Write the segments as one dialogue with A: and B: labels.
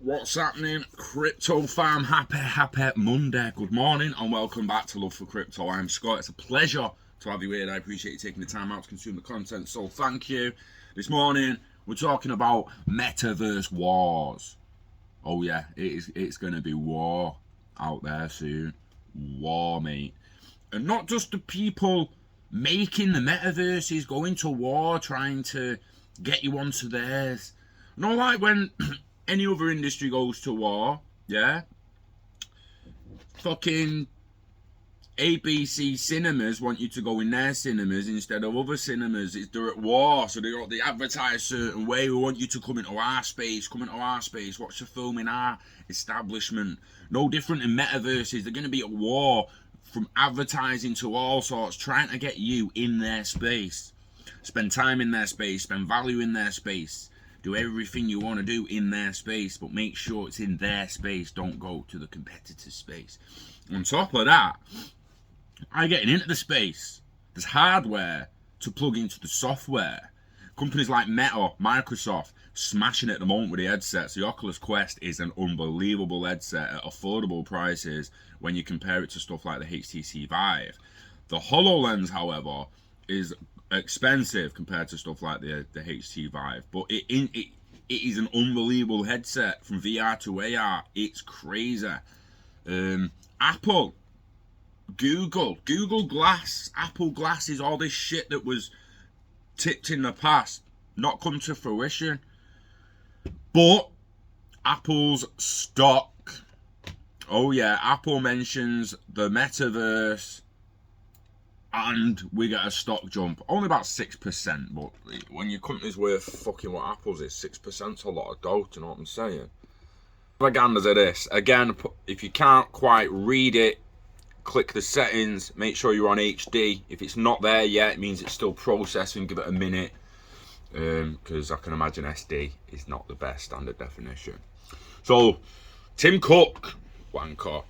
A: What's happening? Crypto fam, happy Monday. Good morning and welcome back to Love for Crypto. I'm Scott. It's a pleasure to have you here. I appreciate you taking the time out to consume the content, so thank you. This morning we're talking about Metaverse wars. Oh yeah, it's going to be war out there soon. War, mate. And not just the people making the metaverses going to war, trying to get you onto theirs. Not like when any other industry goes to war, yeah? Fucking ABC cinemas want you to go in their cinemas instead of other cinemas. They're at war, so they advertise a certain way. We want you to come into our space, watch the film in our establishment. No different in metaverses. They're going to be at war from advertising to all sorts, trying to get you in their space. Spend time in their space, spend value in their space. Do everything you want to do in their space, but make sure it's in their space. Don't go to the competitor's space. On top of that, getting into the space, there's hardware to plug into the software. Companies like Meta, Microsoft, smashing it at the moment with the headsets. The Oculus Quest is an unbelievable headset at affordable prices when you compare it to stuff like the HTC Vive. The HoloLens, however, is expensive compared to stuff like the HTC Vive, but it is an unbelievable headset from VR to AR. It's crazy. Apple, Google Glass, Apple Glasses, all this shit that was tipped in the past, not come to fruition. But Apple's stock, oh yeah, Apple mentions the metaverse and we get a stock jump. Only about 6%, but when your company's worth fucking what Apple's is, 6%'s a lot of dough, do you know what I'm saying? Propagandas of this. Again, if you can't quite read it, click the settings, make sure you're on HD. If it's not there yet, it means it's still processing, give it a minute. Because I can imagine SD is not the best standard definition. So, Tim Cook, wanker.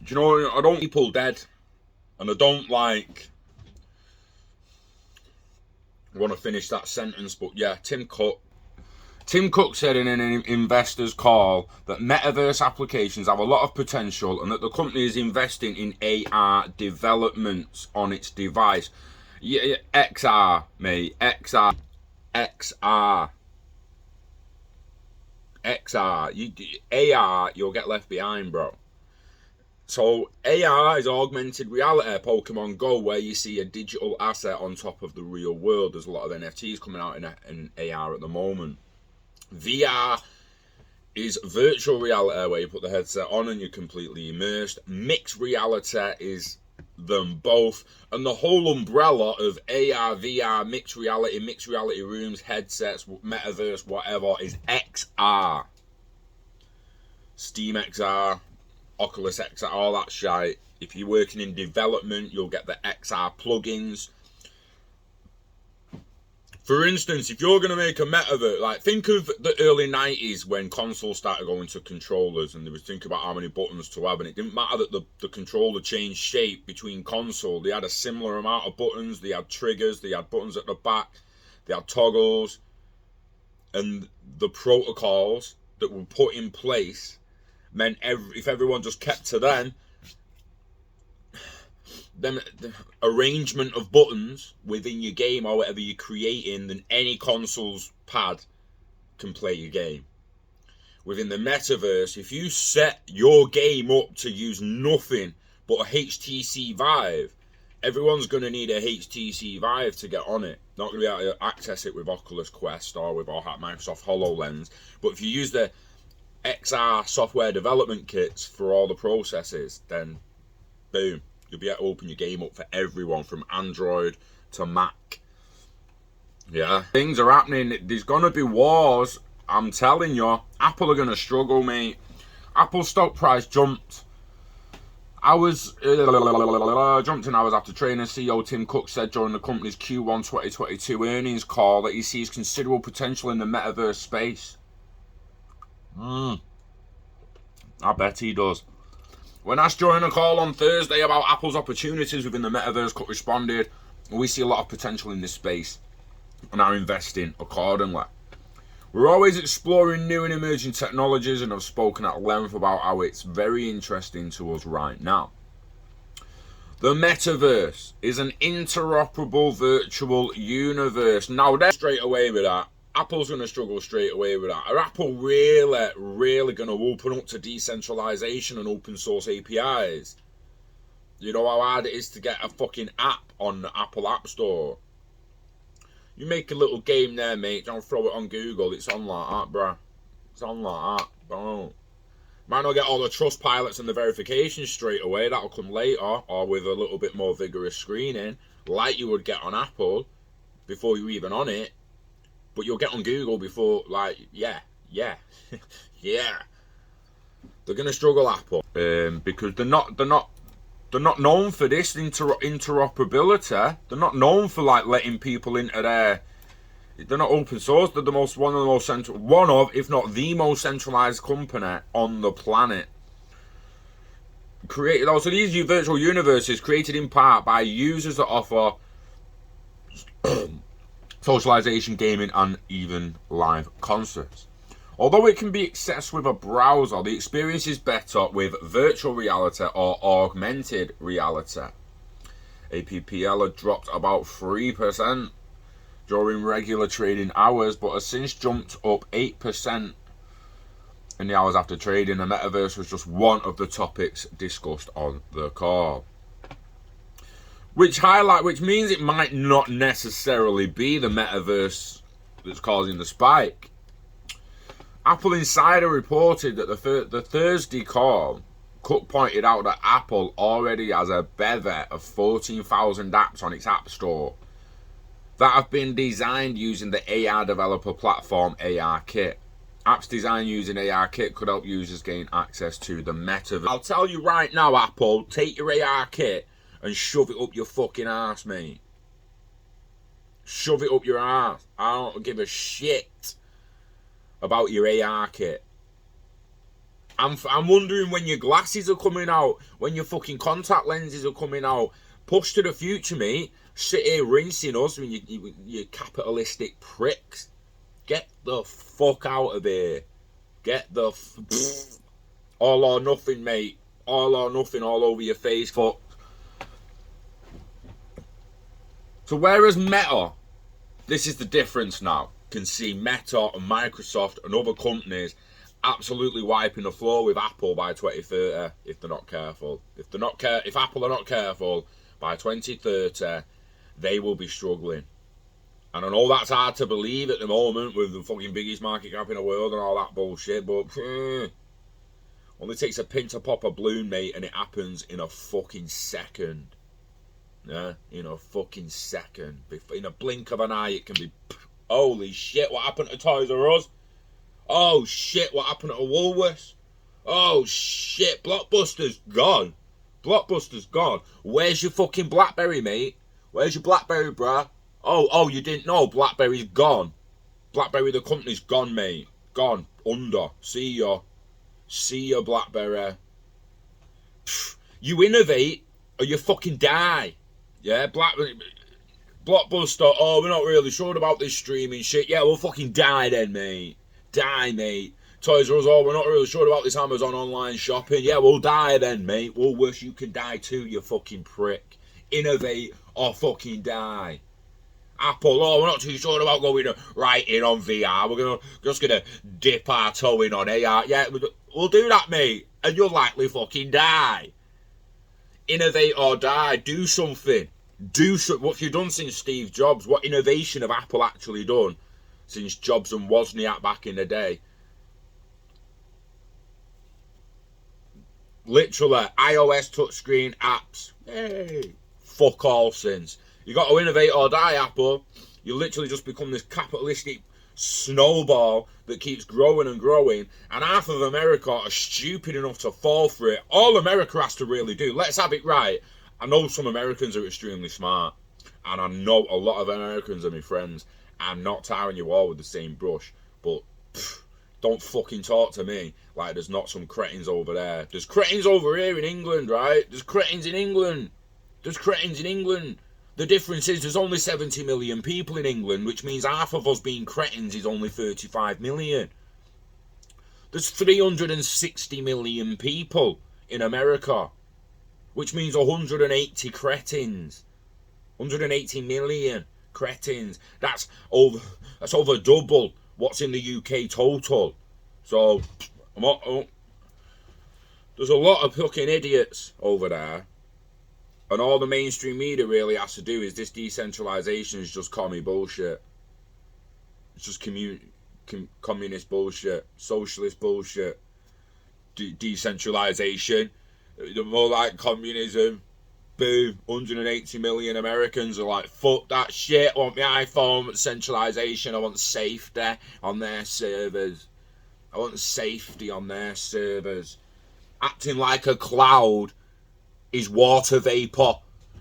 A: Do you know, I don't want people dead. And I don't want to finish that sentence, but yeah, Tim Cook said in an investor's call that metaverse applications have a lot of potential and that the company is investing in AR developments on its device. Yeah, XR, mate, XR. AR, you'll get left behind, bro. So AR is augmented reality, Pokemon Go, where you see a digital asset on top of the real world. There's a lot of NFTs coming out in AR at the moment. VR is virtual reality, where you put the headset on and you're completely immersed. Mixed reality is them both. And the whole umbrella of AR, VR, mixed reality rooms, headsets, metaverse, whatever, is XR. Steam XR. Oculus XR, all that shit. If you're working in development, you'll get the XR plugins. For instance, if you're going to make a metaverse, like think of the early 90s when consoles started going to controllers and they was thinking about how many buttons to have, and it didn't matter that the controller changed shape between console. They had a similar amount of buttons, they had triggers, they had buttons at the back, they had toggles, and the protocols that were put in place meant if everyone just kept to them, then the arrangement of buttons within your game or whatever you're creating, then any console's pad can play your game. Within the metaverse, if you set your game up to use nothing but a HTC Vive, everyone's going to need a HTC Vive to get on it. Not going to be able to access it with Oculus Quest or with Microsoft HoloLens. But if you use the XR software development kits for all the processes, then boom, you'll be able to open your game up for everyone from Android to Mac. Yeah, things are happening. There's gonna be wars. I'm telling you, Apple are gonna struggle, mate. Apple stock price jumped hours after trainer CEO Tim Cook said during the company's Q1 2022 earnings call that he sees considerable potential in the metaverse space. I bet he does. When asked during a call on Thursday about Apple's opportunities within the metaverse, Cook responded, "We see a lot of potential in this space and are investing accordingly. We're always exploring new and emerging technologies, and I've spoken at length about how it's very interesting to us right now. The Metaverse is an interoperable virtual universe. Now, they're straight away with that. Apple's going to struggle straight away with that. Are Apple really going to open up to decentralization and open source APIs? You know how hard it is to get a fucking app on the Apple App Store? You make a little game there, mate. Don't throw it on Google. It's on like that, bruh. It's on like that. Don't. Might not get all the trust pilots and the verification straight away. That'll come later, or with a little bit more vigorous screening, like you would get on Apple before you're even on it. But you'll get on Google before, like, yeah. They're gonna struggle, Apple, because they're not known for this interoperability. They're not known for like letting people into their. They're not open source. They're one of, if not the most centralized company on the planet. Created also these virtual universes created in part by users that offer socialization, gaming, and even live concerts. Although it can be accessed with a browser, the experience is better with virtual reality or augmented reality. APPL had dropped about 3% during regular trading hours, but has since jumped up 8% in the hours after trading. The Metaverse was just one of the topics discussed on the call. Which means it might not necessarily be the Metaverse that's causing the spike. Apple Insider reported that the Thursday call, Cook pointed out that Apple already has a bevy of 14,000 apps on its App Store that have been designed using the AR developer platform ARKit. Apps designed using ARKit could help users gain access to the Metaverse. I'll tell you right now, Apple, take your ARKit and shove it up your fucking ass, mate. Shove it up your ass. I don't give a shit about your ARKit. I'm wondering when your glasses are coming out, when your fucking contact lenses are coming out. Push to the future, mate. Sit here rinsing us when you capitalistic pricks. Get the fuck out of here. Get the all or nothing, mate. All or nothing all over your face. Fuck. So whereas Meta, this is the difference now, can see Meta and Microsoft and other companies absolutely wiping the floor with Apple by 2030 if they're not careful. If Apple are not careful, by 2030 they will be struggling. And I know that's hard to believe at the moment with the fucking biggest market cap in the world and all that bullshit, but only takes a pin to pop a balloon, mate, and it happens in a fucking second. Yeah, in a fucking second. In a blink of an eye, it can be. Holy shit, what happened to Toys R Us? Oh shit, what happened to Woolworths? Oh shit, Blockbuster's gone. Blockbuster's gone. Where's your fucking BlackBerry, mate? Where's your BlackBerry, bruh? Oh, you didn't know? BlackBerry's gone. BlackBerry, the company's gone, mate. Gone. Under. See ya, BlackBerry. Pfft. You innovate or you fucking die. Yeah, Blockbuster, oh, we're not really sure about this streaming shit. Yeah, we'll fucking die then, mate. Die, mate. Toys R Us, oh, we're not really sure about this Amazon online shopping. Yeah, we'll die then, mate. Woolworths, you can die too, you fucking prick. Innovate or fucking die. Apple, oh, we're not too sure about going right in on VR. We're just gonna dip our toe in on AR. Yeah, we'll do that, mate. And you'll likely fucking die. Innovate or die. Do something. What have you done since Steve Jobs? What innovation have Apple actually done since Jobs and Wozniak back in the day? Literally, iOS touchscreen apps. Hey, fuck all since. You got to innovate or die, Apple. You literally just become this capitalistic snowball that keeps growing and growing, and half of America are stupid enough to fall for it. All America has to really do, let's have it right. I know some Americans are extremely smart, and I know a lot of Americans are my friends. I'm not tarring you all with the same brush, but don't fucking talk to me like there's not some cretins over there. There's cretins over here in England, right? There's cretins in England. There's The difference is there's only 70 million people in England, which means half of us being cretins is only 35 million. There's 360 million people in America, which means 180 cretins. 180 million cretins. That's over double what's in the UK total. So, there's a lot of fucking idiots over there. And all the mainstream media really has to do is this decentralization is just commie bullshit. It's just communist bullshit, socialist bullshit. Decentralization, the more like communism. Boom, 180 million Americans are like, fuck that shit, I want my iPhone, centralization, I want safety on their servers. I want safety on their servers. Acting like a cloud is water vapor,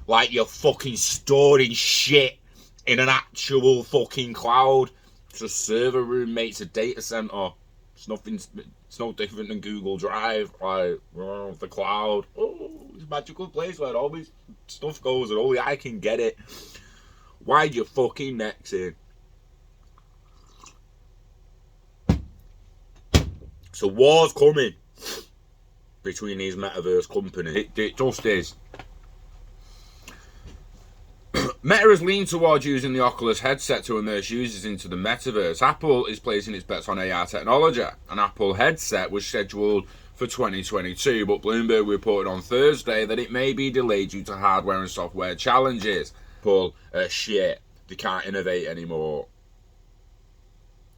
A: like you're fucking storing shit in an actual fucking cloud. It's a server room, mate. It's a data center. It's no different than Google Drive. Like, the cloud. Oh, it's a magical place where all this stuff goes and only I can get it. Why'd you fucking next in? So war's coming between these metaverse companies. It just is. Meta has leaned towards using the Oculus headset to immerse users into the metaverse. Apple is placing its bets on AR technology. An Apple headset was scheduled for 2022, but Bloomberg reported on Thursday that it may be delayed due to hardware and software challenges. Apple, shit, they can't innovate anymore.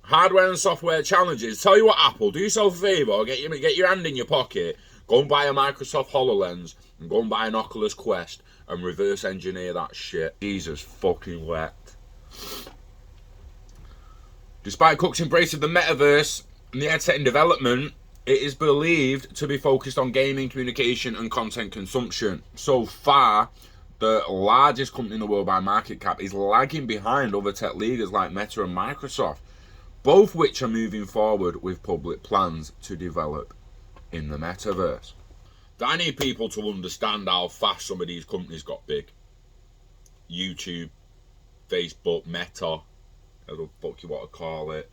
A: Hardware and software challenges. Tell you what, Apple, do yourself a favour, get your hand in your pocket, go and buy a Microsoft HoloLens, and go and buy an Oculus Quest, and reverse engineer that shit. Jesus fucking wet. Despite Cook's embrace of the metaverse and the headset in development, it is believed to be focused on gaming, communication, and content consumption. So far, the largest company in the world by market cap is lagging behind other tech leaders like Meta and Microsoft, both which are moving forward with public plans to develop in the metaverse. I need people to understand how fast some of these companies got big. YouTube, Facebook, Meta, whatever the fuck you want to call it.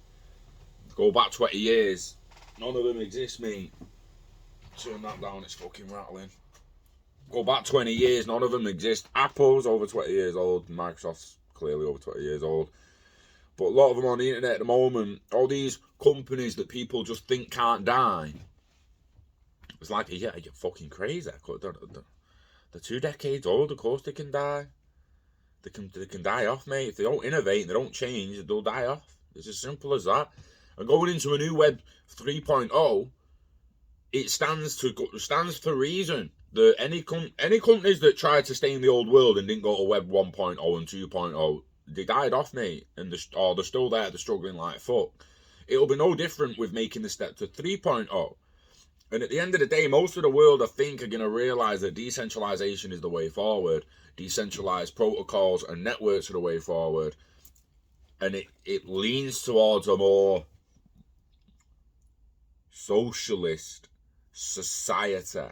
A: Go back 20 years, none of them exist, mate. Turn that down, it's fucking rattling. Go back 20 years, none of them exist. Apple's over 20 years old, Microsoft's clearly over 20 years old. But a lot of them on the internet at the moment, all these companies that people just think can't die. It's like, yeah, you're fucking crazy. They're 2 decades old, of course they can die. They can die off, mate. If they don't innovate and they don't change, they'll die off. It's as simple as that. And going into a new Web 3.0, it stands for reason. That any companies that tried to stay in the old world and didn't go to Web 1.0 and 2.0, they died off, mate. And they're still there, they're struggling like fuck. It'll be no different with making the step to 3.0. And at the end of the day, most of the world, I think, are going to realise that decentralisation is the way forward. Decentralised protocols and networks are the way forward. And it leans towards a more socialist society.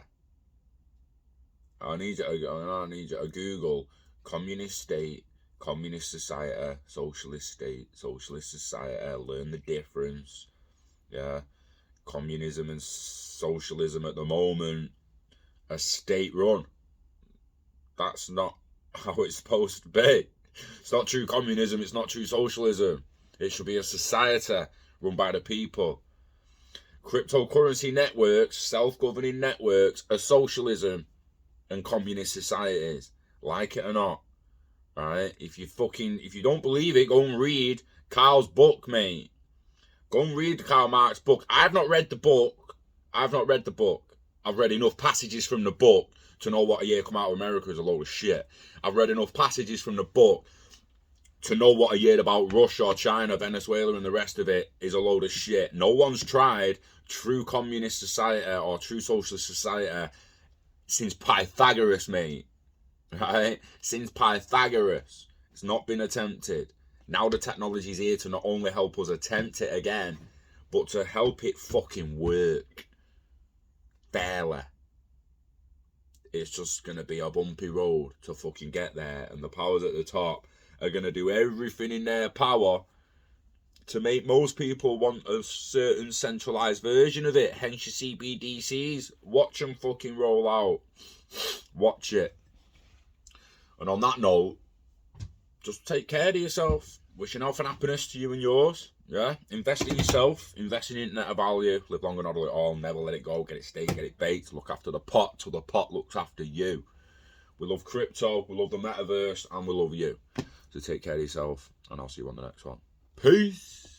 A: I need you to Google communist state, communist society, socialist state, socialist society. Learn the difference. Yeah. Communism and socialism at the moment are state-run. That's not how it's supposed to be. It's not true communism, it's not true socialism. It should be a society run by the people. Cryptocurrency networks, self-governing networks, are socialism and communist societies. Like it or not. Right? If you don't believe it, go and read Karl's book, mate. Go and read Karl Marx's book. I've not read the book. I've read enough passages from the book to know what a year come out of America is a load of shit. I've read enough passages from the book to know what a year about Russia or China, Venezuela and the rest of it is a load of shit. No one's tried true communist society or true socialist society since Pythagoras, mate. Right? Since Pythagoras. It's not been attempted. Now the technology is here to not only help us attempt it again, but to help it fucking work. Fairly. it's just going to be a bumpy road to fucking get there. And the powers at the top are going to do everything in their power to make most people want a certain centralised version of it. Hence your CBDCs. Watch them fucking roll out. Watch it. And on that note, just take care of yourself. Wishing health and happiness to you and yours. Yeah? Invest in yourself. Invest in internet of value. Live long and hodl it all. Never let it go. Get it stayed. Get it baked. Look after the pot till the pot looks after you. We love crypto. We love the metaverse. And we love you. So take care of yourself. And I'll see you on the next one. Peace.